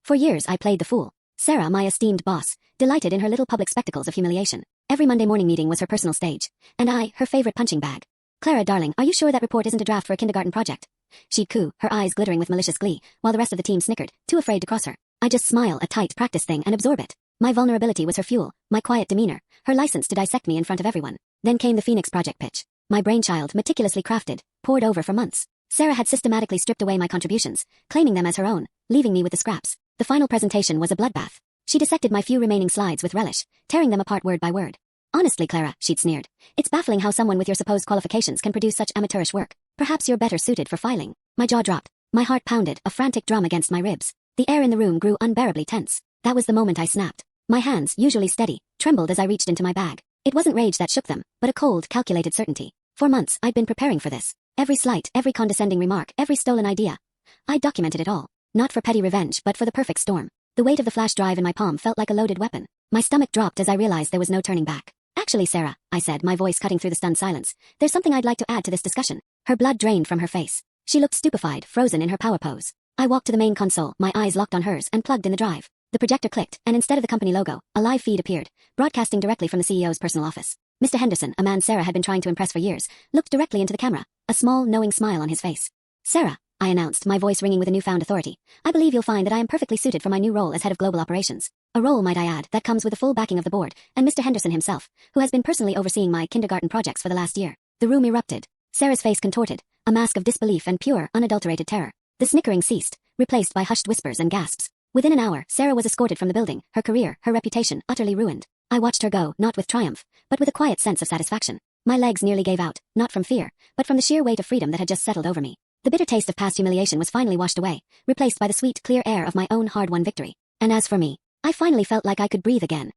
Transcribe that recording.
For years I played the fool. Sarah, my esteemed boss, delighted in her little public spectacles of humiliation. Every Monday morning meeting was her personal stage. And I, her favorite punching bag. Clara, darling, are you sure that report isn't a draft for a kindergarten project? She'd coo, her eyes glittering with malicious glee, while the rest of the team snickered, too afraid to cross her. I just smile, a tight practice thing, and absorb it. My vulnerability was her fuel, my quiet demeanor, her license to dissect me in front of everyone. Then came the Phoenix project pitch. My brainchild, meticulously crafted, pored over for months. Sarah had systematically stripped away my contributions, claiming them as her own, leaving me with the scraps. The final presentation was a bloodbath. She dissected my few remaining slides with relish, tearing them apart word by word. Honestly, Clara, she'd sneered, it's baffling how someone with your supposed qualifications can produce such amateurish work. Perhaps you're better suited for filing. My jaw dropped. My heart pounded, a frantic drum against my ribs. The air in the room grew unbearably tense. That was the moment I snapped. My hands, usually steady, trembled as I reached into my bag. It wasn't rage that shook them, but a cold, calculated certainty. For months, I'd been preparing for this. Every slight, every condescending remark, every stolen idea. I documented it all. Not for petty revenge, but for the perfect storm. The weight of the flash drive in my palm felt like a loaded weapon. My stomach dropped as I realized there was no turning back. Actually, Sarah, I said, my voice cutting through the stunned silence, there's something I'd like to add to this discussion. Her blood drained from her face. She looked stupefied, frozen in her power pose. I walked to the main console, my eyes locked on hers, and plugged in the drive. The projector clicked, and instead of the company logo, a live feed appeared, broadcasting directly from the CEO's personal office. Mr. Henderson, a man Sarah had been trying to impress for years, looked directly into the camera, a small, knowing smile on his face. Sarah, I announced, my voice ringing with a newfound authority, I believe you'll find that I am perfectly suited for my new role as head of global operations. A role, might I add, that comes with the full backing of the board, and Mr. Henderson himself, who has been personally overseeing my kindergarten projects for the last year. The room erupted. Sarah's face contorted, a mask of disbelief and pure, unadulterated terror. The snickering ceased, replaced by hushed whispers and gasps. Within an hour, Sarah was escorted from the building, her career, her reputation, utterly ruined. I watched her go, not with triumph, but with a quiet sense of satisfaction. My legs nearly gave out, not from fear, but from the sheer weight of freedom that had just settled over me. The bitter taste of past humiliation was finally washed away, replaced by the sweet, clear air of my own hard-won victory. And as for me, I finally felt like I could breathe again.